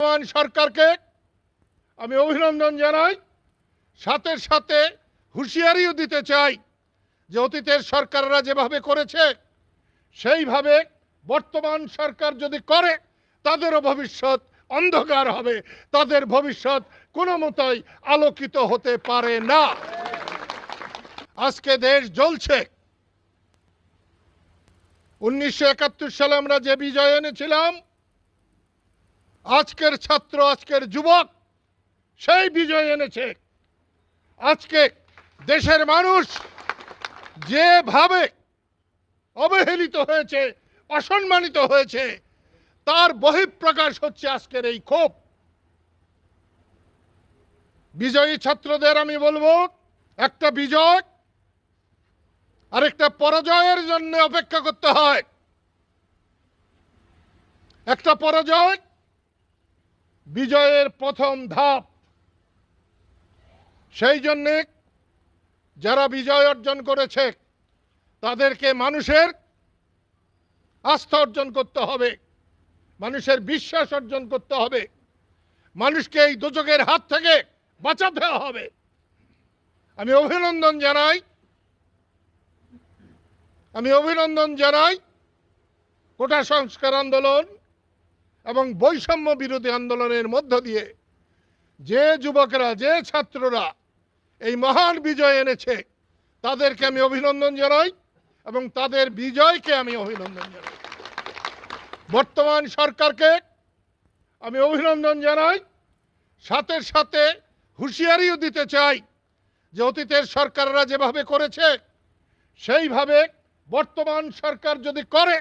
বর্তমান সরকারকে আমি অভিনন্দন জানাই, সাথে সাথে হুঁশিয়ারিও দিতে চাই যে অতীতের সরকাররা যেভাবে করেছে সেইভাবে বর্তমান সরকার যদি করে তাদেরও ভবিষ্যৎ অন্ধকার হবে, তাদের ভবিষ্যৎ কোনো মতেই আলোকিত হতে পারে না। আজকে দেশ জ্বলছে। 1971 সালে আমরা যে বিজয় এনেছিলাম, আজকের ছাত্র, আজকের যুবক সেই বিজয় এনেছে। আজকে দেশের মানুষ যেভাবে অবহেলিত হয়েছে, অসম্মানিত হয়েছে, তার বহিঃপ্রকাশ হচ্ছে আজকের এই ক্ষোভ। বিজয়ী ছাত্রদের আমি বলবো, একটা বিজয় আর একটা পরাজয়ের জন্য অপেক্ষা করতে হয়। একটা পরাজয় বিজয়ের প্রথম ধাপ। সেই জন্যে যারা বিজয় অর্জন করেছে তাদেরকে মানুষের আস্থা অর্জন করতে হবে, মানুষের বিশ্বাস অর্জন করতে হবে, মানুষকে এই দোজখের হাত থেকে বাঁচাতে হবে। আমি অভিনন্দন জানাই কোটা সংস্কার আন্দোলন এবং বৈষম্য বিরোধী আন্দোলনের মধ্য দিয়ে যে যুবকরা, যে ছাত্ররা এই মহান বিজয় এনেছে তাদেরকে আমি অভিনন্দন জানাই এবং তাদের বিজয়কে আমি অভিনন্দন জানাই। বর্তমান সরকারকে আমি অভিনন্দন জানাই, সাথে সাথে হুঁশিয়ারিও দিতে চাই যে অতীতের সরকাররা যেভাবে করেছে সেইভাবে বর্তমান সরকার যদি করে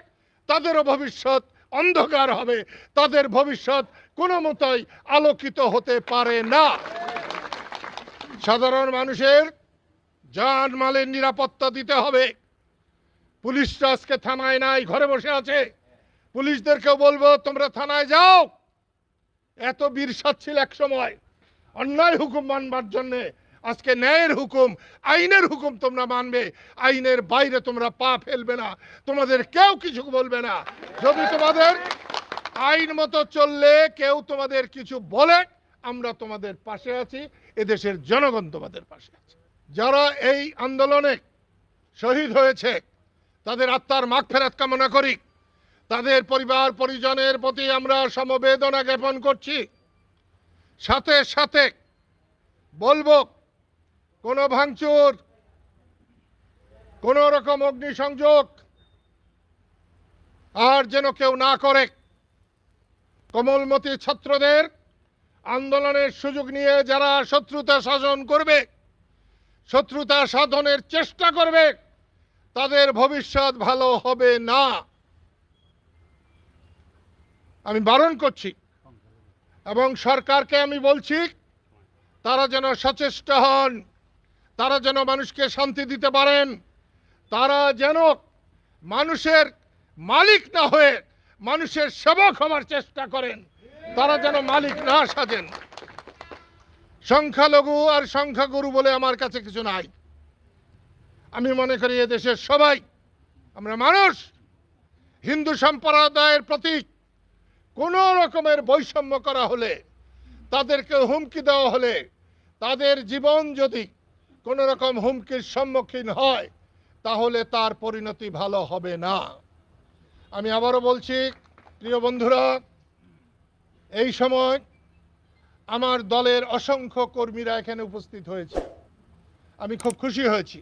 তাদেরও ভবিষ্যৎ অন্ধকার হবে, তাদের ভবিষ্যৎ কোনো মতেই আলোকিত হতে পারে না। সাধারণ মানুষের জানমালের নিরাপত্তা দিতে হবে। পুলিশরা আজকে থানায় নাই, ঘরে বসে আছে। পুলিশদেরকেও বলবো, তোমরা থানায় যাও। এত বীরসাদ ছিল এক সময় অন্যায় হুকুম মানবার জন্যে, আজকে ন্যায়ের হুকুম, আইনের হুকুম তোমরা মানবে। আইনের বাইরে তোমরা পা ফেলবে না, তোমাদের কেউ কিছু বলবে না। যদি তোমাদের আইন মতো চললে কেউ তোমাদের কিছু বলে, আমরা তোমাদের পাশে আছি, এদেশের জনগণ তোমাদের পাশে আছে। যারা এই আন্দোলনে শহীদ হয়েছে তাদের আত্মার মাগফিরাত কামনা করি। তাদের পরিবার পরিজনের প্রতি আমরা সমবেদনা জ্ঞাপন করছি। সাথে সাথে বলবো, কোনো ভাঙচুর, কোনো রকম অগ্নিসংযোগ আর যেন কেউ না করে। কোমলমতি ছাত্রদের আন্দোলনের সুযোগ নিয়ে যারা শত্রুতা সাধন করবে, শত্রুতা সাধনের চেষ্টা করবে, তাদের ভবিষ্যৎ ভালো হবে না। আমি বারণ করছি এবং সরকারকে আমি বলছি, তারা যেন সচেষ্ট হন, তারা যেন মানুষকে শান্তি দিতে পারেন, তারা যেন মানুষের মালিক না হয়ে মানুষের সেবক হবার চেষ্টা করেন, তারা যেন মালিক না সাজেন। সংখ্যালঘু আর সংখ্যাগুরু বলে আমার কাছে কিছু নাই। আমি মনে করি এদেশের সবাই আমরা মানুষ। হিন্দু সম্প্রদায়ের প্রতি কোনো রকমের বৈষম্য করা হলে, তাদেরকে হুমকি দেওয়া হলে, তাদের জীবন যদি কোনো রকম হুমকির সম্মুখীন হয় তাহলে তার পরিণতি ভালো হবে না। আমি আবারও বলছি, প্রিয় বন্ধুরা, এই সময় আমার দলের অসংখ্য কর্মীরা এখানে উপস্থিত হয়েছে। আমি খুব খুশি হয়েছি।